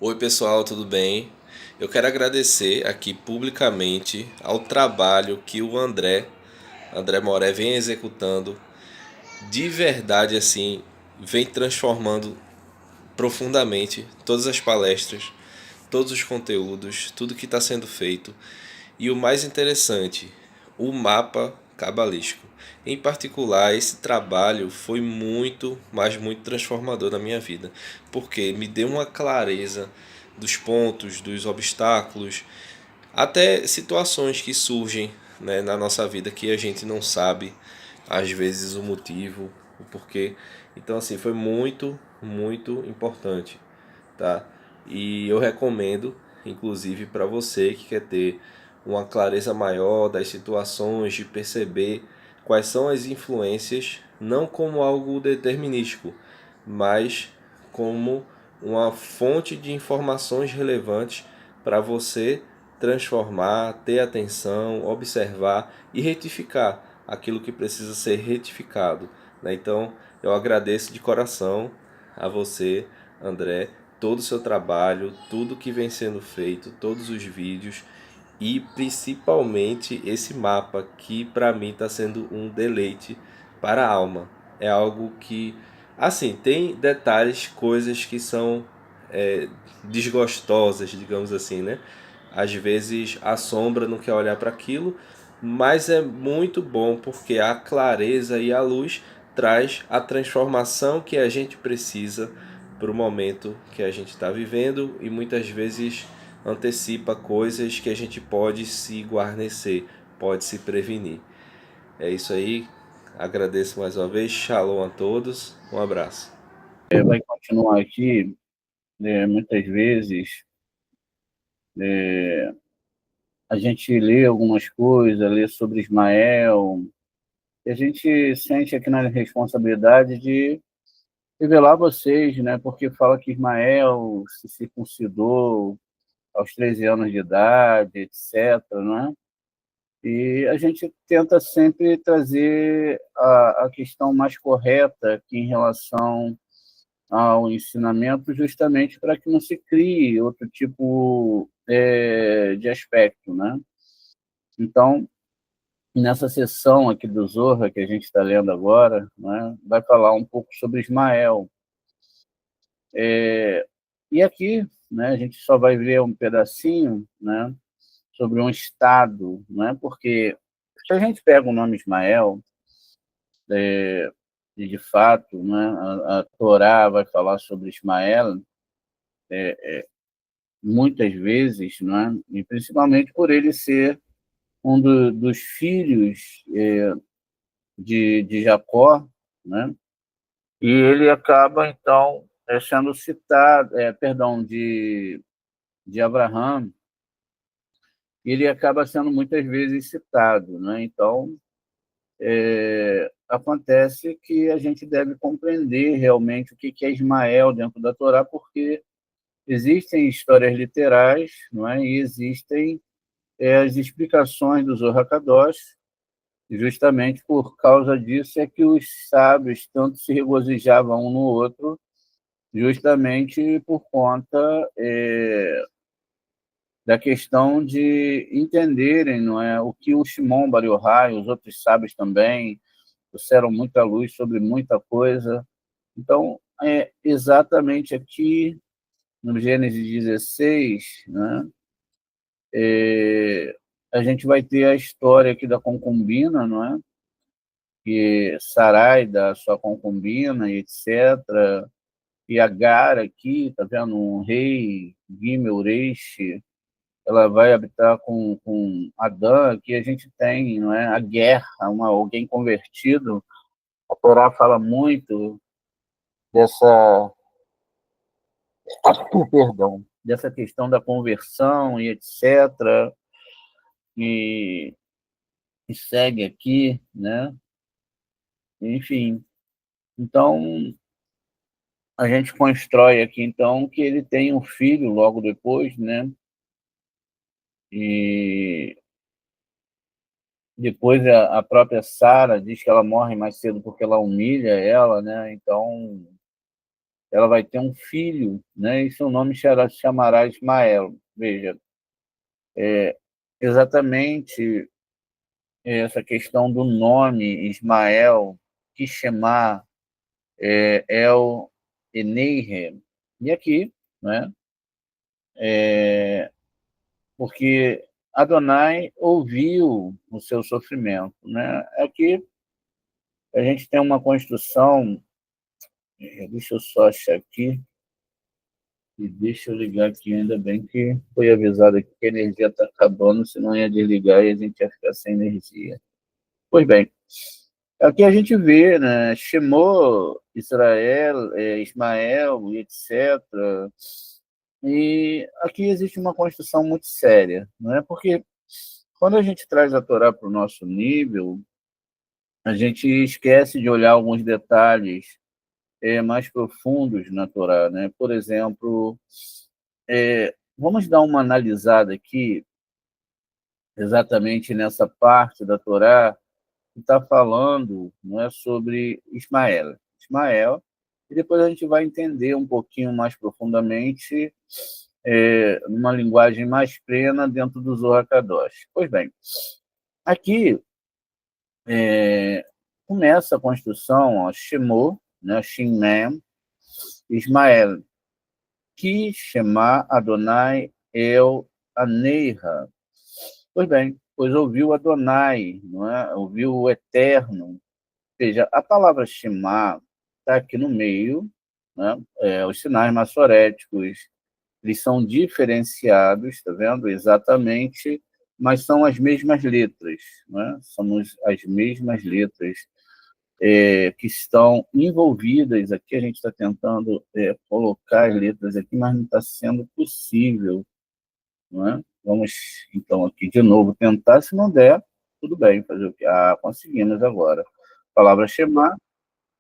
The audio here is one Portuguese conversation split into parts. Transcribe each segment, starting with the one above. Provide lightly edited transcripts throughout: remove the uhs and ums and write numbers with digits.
Oi pessoal, tudo bem? Eu quero agradecer aqui publicamente ao trabalho que o André Moré vem executando. De verdade, assim, vem transformando profundamente todas as palestras, todos os conteúdos, tudo que está sendo feito. E o mais interessante, o mapa cabalístico. Em particular, esse trabalho foi muito, mas muito transformador na minha vida, porque me deu uma clareza dos pontos, dos obstáculos, até situações que surgem, né, na nossa vida que a gente não sabe, às vezes, o motivo, o porquê. Então, assim, foi muito, muito importante, tá? E eu recomendo, inclusive, para você que quer ter uma clareza maior das situações, de perceber quais são as influências, não como algo determinístico, mas como uma fonte de informações relevantes para você transformar, ter atenção, observar e retificar aquilo que precisa ser retificado, né? Então, eu agradeço de coração a você, André, todo o seu trabalho, tudo que vem sendo feito, todos os vídeos e principalmente esse mapa que para mim está sendo um deleite para a alma. É algo que, assim, tem detalhes, coisas que são desgostosas, digamos assim, né? Às vezes a sombra não quer olhar para aquilo, mas é muito bom porque a clareza e a luz traz a transformação que a gente precisa para o momento que a gente está vivendo e muitas vezes antecipa coisas que a gente pode se guarnecer, pode se prevenir. É isso aí, agradeço mais uma vez, shalom a todos, um abraço. Vai continuar aqui, muitas vezes a gente lê algumas coisas, lê sobre Ismael, e a gente sente aqui na responsabilidade de revelar a vocês, né? Porque fala que Ismael se circuncidou aos 13 anos de idade, etc., né? E a gente tenta sempre trazer a questão mais correta aqui em relação ao ensinamento, justamente para que não se crie outro tipo de aspecto, né? Então, nessa sessão aqui do Zorra, que a gente está lendo agora, né, vai falar um pouco sobre Ismael. E aqui, né, a gente só vai ver um pedacinho, né, sobre um estado, né, porque se a gente pega o nome Ismael, e de fato, né, a Torá vai falar sobre Ismael, muitas vezes, né, e principalmente por ele ser dos filhos de Jacó, né, e ele acaba, então, sendo citado, perdão, de Abraão, e ele acaba sendo muitas vezes citado, né? Então, acontece que a gente deve compreender realmente o que é Ismael dentro da Torá, porque existem histórias literais, não é? E existem as explicações do Zohar Kadosh, e justamente por causa disso é que os sábios tanto se regozijavam um no outro, justamente por conta da questão de entenderem, não é, o que o Shimon Bar Yochai, os outros sábios também, trouxeram muita luz sobre muita coisa. Então, é exatamente aqui no Gênesis 16, né, a gente vai ter a história aqui da concubina, não é? que Sarai da sua concubina, etc. E Agar aqui, tá vendo? Um rei, Gimel, Reish, ela vai habitar com Adão, aqui a gente tem, não é? A guerra, alguém convertido. A Torá fala muito dessa, perdão, dessa questão da conversão e etc. E, e segue aqui, né? Enfim, então a gente constrói aqui então que ele tem um filho logo depois, né? E depois a própria Sara diz que ela morre mais cedo porque ela humilha ela, né? Então ela vai ter um filho, né? E seu nome se chamará Ismael. Veja, exatamente essa questão do nome Ismael, que chamar El Eneihe. E aqui, né? Porque Adonai ouviu o seu sofrimento, né? Aqui a gente tem uma construção, deixa eu só achar aqui, e deixa eu ligar aqui, ainda bem que foi avisado aqui que a energia está acabando, senão ia desligar e a gente ia ficar sem energia. Pois bem, aqui a gente vê, né, Shemô, Israel, Ismael, etc. E aqui existe uma construção muito séria, não é? Porque quando a gente traz a Torá para o nosso nível, a gente esquece de olhar alguns detalhes mais profundos na Torá, né? Por exemplo, vamos dar uma analisada aqui exatamente nessa parte da Torá que está falando, não é, sobre Ismael. Ismael, e depois a gente vai entender um pouquinho mais profundamente numa linguagem mais plena dentro do Zohar Kadosh. Pois bem, aqui começa a construção, ó, Shemô, né, Shimem, Ismael, que Shema Adonai El Aneira. Pois bem, pois ouviu Adonai, não é? Ouviu o Eterno. Ou seja, a palavra Shema está aqui no meio, né? Os sinais maçoréticos, eles são diferenciados, está vendo? Exatamente, mas são as mesmas letras, né? Somos as mesmas letras que estão envolvidas aqui. A gente está tentando colocar as letras aqui, mas não está sendo possível, não é? Vamos, então, aqui de novo tentar. Se não der, tudo bem, fazer o quê? Conseguimos agora. Palavra Shema,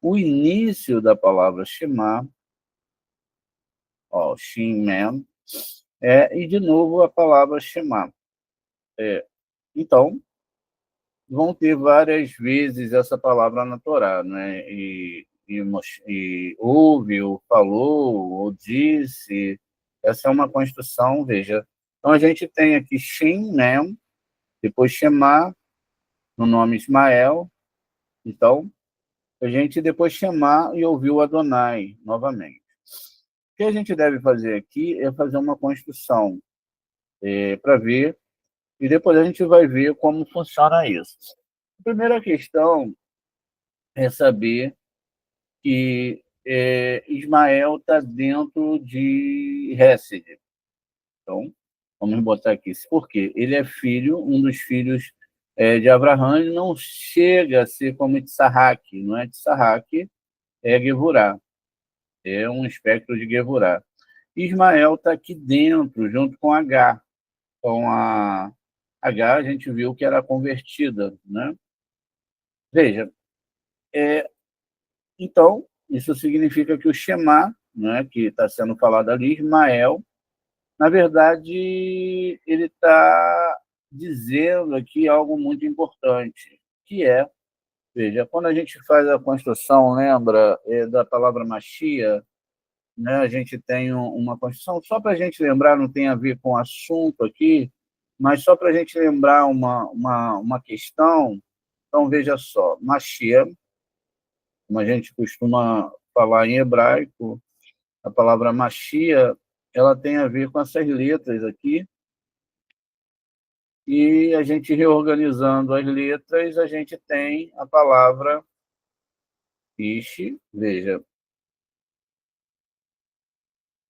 o início da palavra Shema, ó, Shin Mem, e de novo a palavra Shema. Então, vão ter várias vezes essa palavra na Torá, né? E ouve, ou falou, ou disse. Essa é uma construção, veja. Então, a gente tem aqui Shem, né? Depois Shema, no nome Ismael. Então, a gente depois chamar e ouvir o Adonai novamente. O que a gente deve fazer aqui é fazer uma construção para ver, e depois a gente vai ver como funciona isso. A primeira questão é saber que Ismael está dentro de Hesed. Então, vamos botar aqui. Por quê? Ele é filho, um dos filhos de Abraão, e não chega a ser como Tzahak, não é Tzahak, é Gevurá, é um espectro de Gevurá. Ismael está aqui dentro, junto com Agar. Com a Agar, a gente viu que era convertida, né? Veja, então, isso significa que o Shema, né, que está sendo falado ali, Ismael, na verdade, ele está dizendo aqui algo muito importante, que veja, quando a gente faz a construção, lembra da palavra Machia, né, a gente tem uma construção, só para a gente lembrar, não tem a ver com o assunto aqui, mas só para a gente lembrar uma questão. Então, veja só, Machia, como a gente costuma falar em hebraico, a palavra Machia, ela tem a ver com essas letras aqui, E a gente reorganizando as letras, a gente tem a palavra Ishi, veja,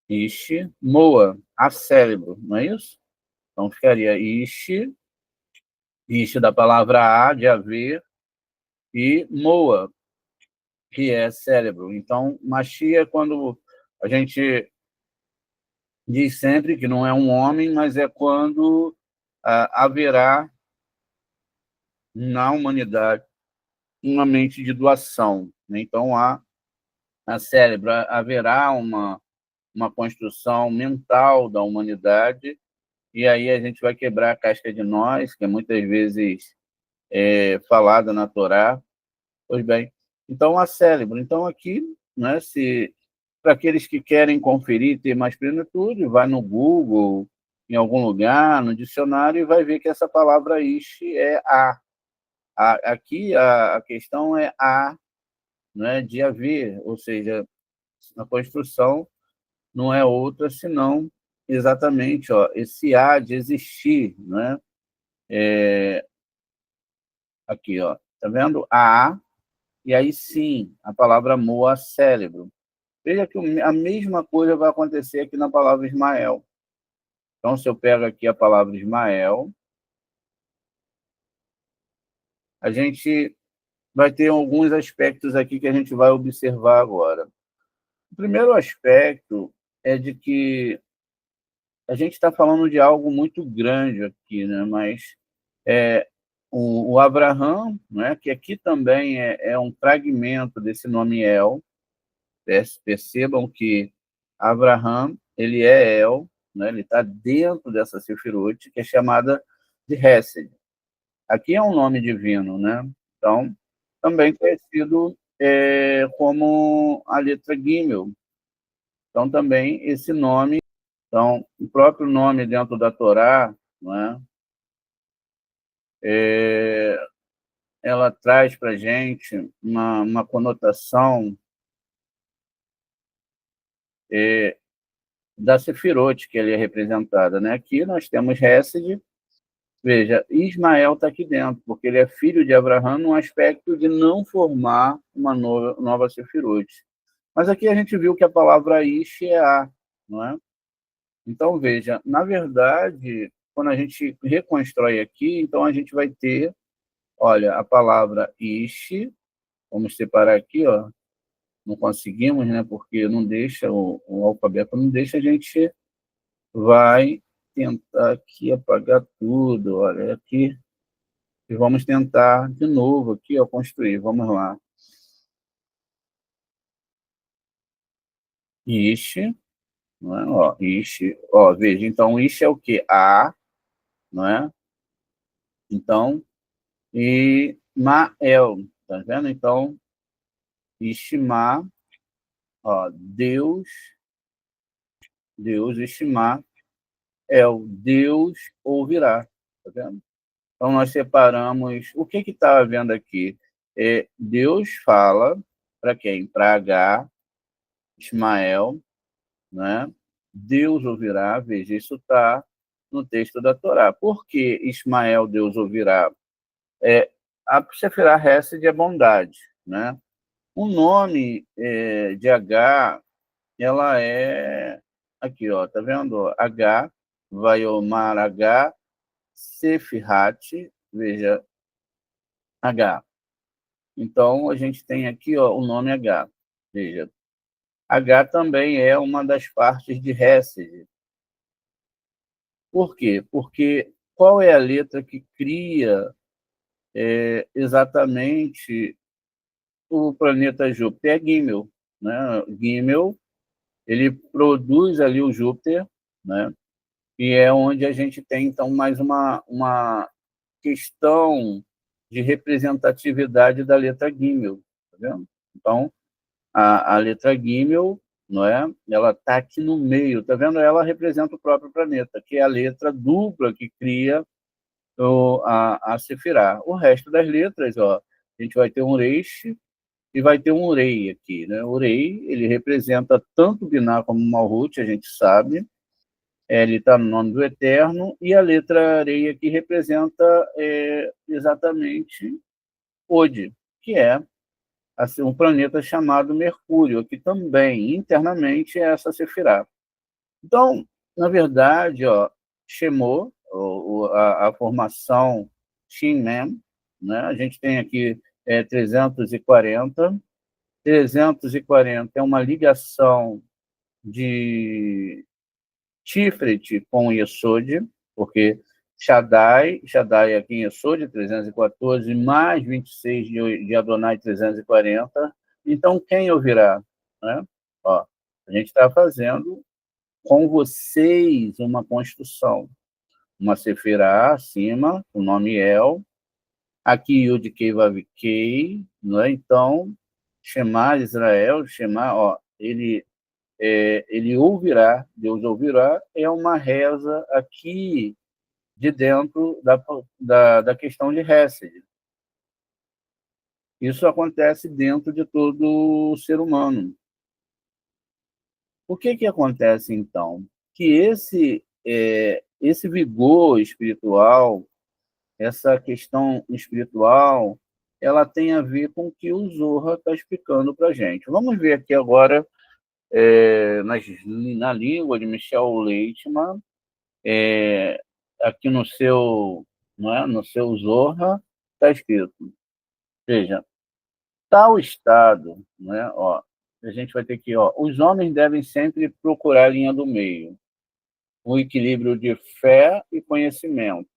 Ishi, Moa, a cérebro, não é isso? Então ficaria Ishi, Ishi da palavra a, de haver, e Moa, que é cérebro. Então, Machia, quando a gente diz sempre que não é um homem, mas é quando haverá na humanidade uma mente de doação, né? Então, a cérebro haverá uma construção mental da humanidade, e aí a gente vai quebrar a casca de nós, que é muitas vezes falada na Torá. Pois bem, então a cérebro. Então aqui, né, se para aqueles que querem conferir, ter mais plenitude, vai no Google, em algum lugar, no dicionário, e vai ver que essa palavra ishi é aqui a questão é né, de haver, ou seja, a construção não é outra senão exatamente esse a de existir, né? Aqui, tá vendo? E aí sim, a palavra moa, cérebro. Veja que a mesma coisa vai acontecer aqui na palavra Ismael. Então, se eu pego aqui a palavra Ismael, a gente vai ter alguns aspectos aqui que a gente vai observar agora. O primeiro aspecto é de que a gente está falando de algo muito grande aqui, né? Mas o Abraham, né? Que aqui também é um fragmento desse nome El. Percebam que Abraham, ele é El, né? Ele está dentro dessa Sefirot, que é chamada de Hesed. Aqui é um nome divino, né? Então, também conhecido como a letra Gimel. Então, também esse nome, então, o próprio nome dentro da Torá, né? Ela traz para a gente uma conotação da Sefirot, que ele é representada, né? Aqui nós temos Hesed. Veja, Ismael está aqui dentro, porque ele é filho de Abraão no aspecto de não formar uma nova Sefirot. Mas aqui a gente viu que a palavra Ish é A, não é? Então, veja, na verdade, quando a gente reconstrói aqui, então a gente vai ter, olha, a palavra Ish, vamos separar aqui, ó, não conseguimos, né, porque não deixa, o alfabeto não deixa, a gente vai tentar aqui apagar tudo, olha, aqui, e vamos tentar de novo aqui, ó, construir, vamos lá. Ish, não é? Ó, Ish, ó, veja, então Ish é o quê? A, não é? Então, e Mael, tá vendo? Então, Ishma, ó, Deus, Ishma, Deus ouvirá, tá vendo? Então, nós separamos, o que está havendo aqui? Deus fala para quem? Para H, Ismael, né? Deus ouvirá, veja, isso está no texto da Torá. Por que Ismael, Deus ouvirá? A Sefirá Hesed é bondade, né? O nome de H, ela é aqui, ó, tá vendo? H, Vaiomar H, Sefirat, veja, H. Então, a gente tem aqui, ó, o nome H. Veja, H também é uma das partes de Hesed. Por quê? Porque qual é a letra que cria exatamente o planeta Júpiter? É Gimel, né? Gimel, ele produz ali o Júpiter, né? E é onde a gente tem, então, mais uma questão de representatividade da letra Gimel, tá vendo? Então, a letra Gimel, não é? Ela está aqui no meio, tá vendo? Ela representa o próprio planeta, que é a letra dupla que cria a Sefirá. O resto das letras, ó, a gente vai ter um Reish e vai ter um Urei aqui, né? O Urei, ele representa tanto Biná como Malhut, a gente sabe, L está no nome do Eterno, e a letra Rei aqui representa exatamente Od, que é assim, um planeta chamado Mercúrio, que também internamente é essa Sefirá. Então, na verdade, Shemot, a formação Shin-Mem, né? A gente tem aqui 340. 340 é uma ligação de Tiferet com Yesod, porque Shaddai aqui em Yesod, 314, mais 26 de Adonai, 340. Então, quem ouvirá? Né? Ó, a gente está fazendo com vocês uma construção, uma Sefirá acima, o nome El, aqui Yud-Kei Vav-Kei, né? Então, Shema Israel, Shema, ele ouvirá, Deus ouvirá, é uma reza aqui de dentro da questão de Hesed. Isso acontece dentro de todo ser humano. O que acontece, então? Que esse vigor espiritual, essa questão espiritual, ela tem a ver com o que o Zohar está explicando para a gente. Vamos ver aqui agora, na língua de Michel Leitman, aqui no seu, não é, no seu Zohar, está escrito, veja, tal estado, né, a gente vai ter que, os homens devem sempre procurar a linha do meio, o equilíbrio de fé e conhecimento.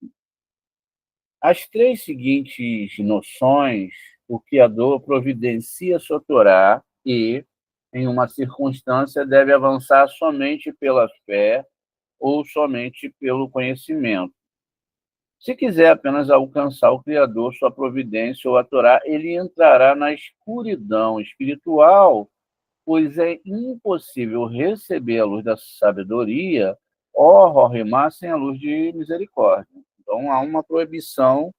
As três seguintes noções, o Criador providencia sua Torá e, em uma circunstância, deve avançar somente pela fé ou somente pelo conhecimento. Se quiser apenas alcançar o Criador, sua providência ou a Torá, ele entrará na escuridão espiritual, pois é impossível receber a luz da sabedoria ou rimar sem a luz de misericórdia. Então, há uma proibição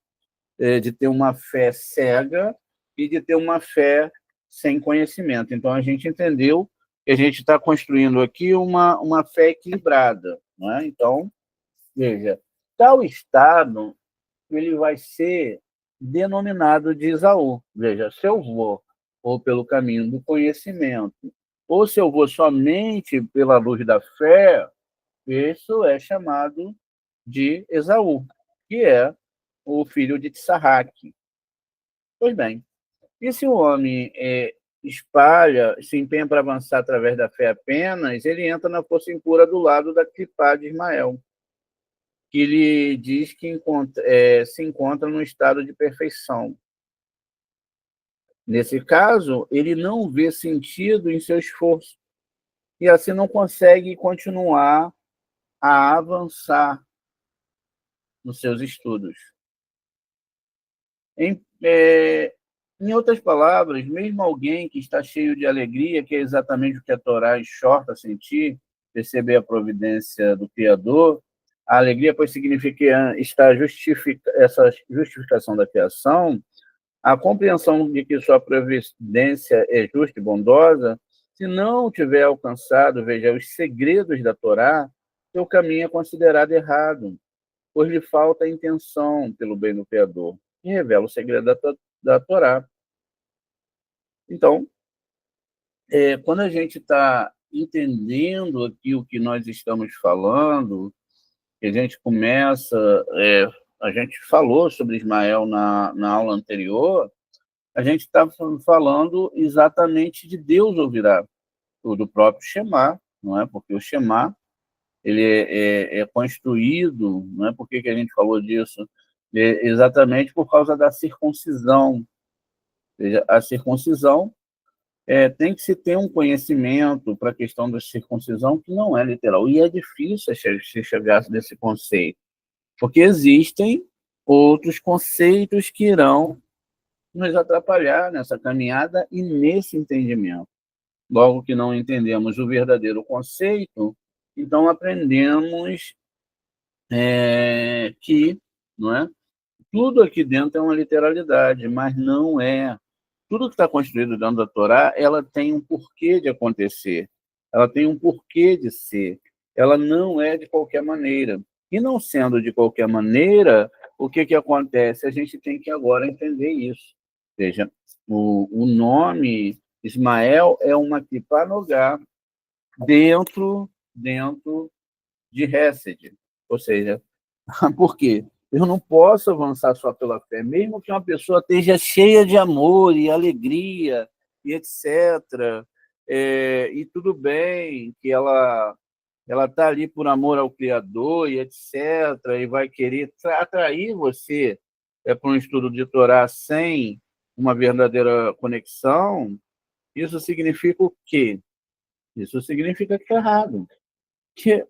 de ter uma fé cega e de ter uma fé sem conhecimento. Então, a gente entendeu que a gente está construindo aqui uma fé equilibrada. Não é? Então, veja, tal estado ele vai ser denominado de Esaú. Veja, se eu vou ou pelo caminho do conhecimento, ou se eu vou somente pela luz da fé, isso é chamado de Esaú, que é o filho de Tsarraque. Pois bem, e se o homem se empenha para avançar através da fé apenas, ele entra na força impura do lado da Clipá de Ismael, que ele diz que se encontra no estado de perfeição. Nesse caso, ele não vê sentido em seu esforço e assim não consegue continuar a avançar nos seus estudos. Em outras palavras, mesmo alguém que está cheio de alegria, que é exatamente o que a Torá exorta a sentir, perceber a providência do Criador, a alegria, pois significa que essa justificação da criação, a compreensão de que sua providência é justa e bondosa, se não tiver alcançado, veja, os segredos da Torá, seu caminho é considerado errado, pois lhe falta a intenção pelo bem do Criador, e revela o segredo da Torá. Então, quando a gente está entendendo aqui o que nós estamos falando, que a gente começa, a gente falou sobre Ismael na aula anterior, a gente está falando exatamente de Deus ouvirá, do próprio Shema, não é? Porque o Shema ele é construído, não é? Por que a gente falou disso? Exatamente por causa da circuncisão. Ou seja, a circuncisão tem que se ter um conhecimento para a questão da circuncisão que não é literal. E é difícil se chegar nesse conceito, porque existem outros conceitos que irão nos atrapalhar nessa caminhada e nesse entendimento. Logo que não entendemos o verdadeiro conceito, então aprendemos que, não é? Tudo aqui dentro é uma literalidade, mas não é. Tudo que está construído dentro da Torá, ela tem um porquê de acontecer, ela tem um porquê de ser. ela não é de qualquer maneira. E não sendo de qualquer maneira, o que acontece? A gente tem que agora entender isso. Veja, o nome Ismael é uma Kipanogá dentro de Hesed. Ou seja, por quê? Eu não posso avançar só pela fé, mesmo que uma pessoa esteja cheia de amor e alegria e etc. E tudo bem que ela está ali por amor ao Criador e etc. E vai querer atrair você para um estudo de Torá sem uma verdadeira conexão. Isso significa o quê? Isso significa que é errado.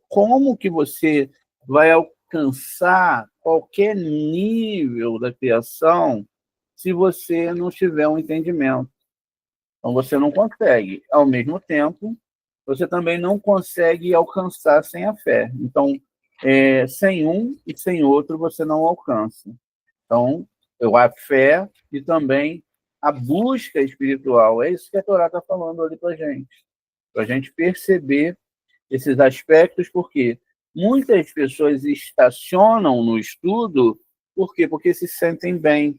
Como que você vai alcançar qualquer nível da criação se você não tiver um entendimento? Então, você não consegue. Ao mesmo tempo, você também não consegue alcançar sem a fé. Então, sem um e sem outro, você não alcança. Então, a fé e também a busca espiritual. É isso que a Torá está falando ali para a gente perceber esses aspectos, porque muitas pessoas estacionam no estudo, por quê? Porque se sentem bem.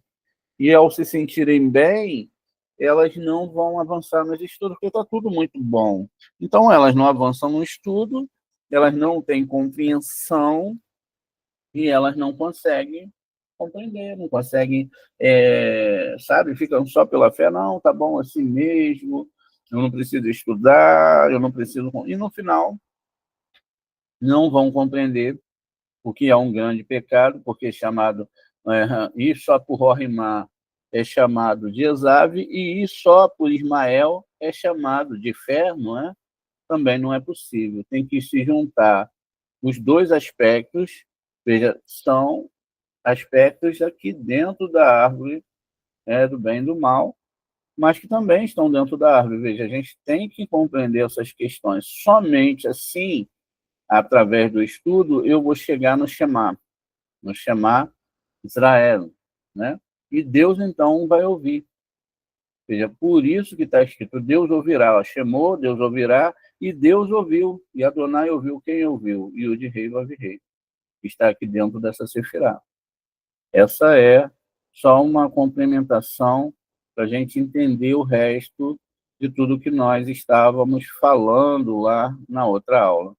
E ao se sentirem bem, elas não vão avançar nos estudos, porque está tudo muito bom. Então, elas não avançam no estudo, elas não têm compreensão e elas não conseguem compreender, não conseguem, sabe, ficam só pela fé, não, tá bom assim mesmo, eu não preciso estudar, eu não preciso... E no final, não vão compreender o que é um grande pecado, porque é chamado e só por Rorimá é chamado de Esav, e só por Ismael é chamado de fé, não é? Também não é possível. Tem que se juntar os dois aspectos, veja, são aspectos aqui dentro da árvore do bem e do mal, mas que também estão dentro da árvore. Veja, a gente tem que compreender essas questões. Somente assim, através do estudo, eu vou chegar no Shema Israel, né? E Deus, então, vai ouvir. Ou seja, por isso que está escrito, Deus ouvirá. Ela chamou, Deus ouvirá, e Deus ouviu. E Adonai ouviu quem ouviu. E o de rei vai rei. Está aqui dentro dessa sefirá. Essa é só uma complementação para a gente entender o resto de tudo que nós estávamos falando lá na outra aula.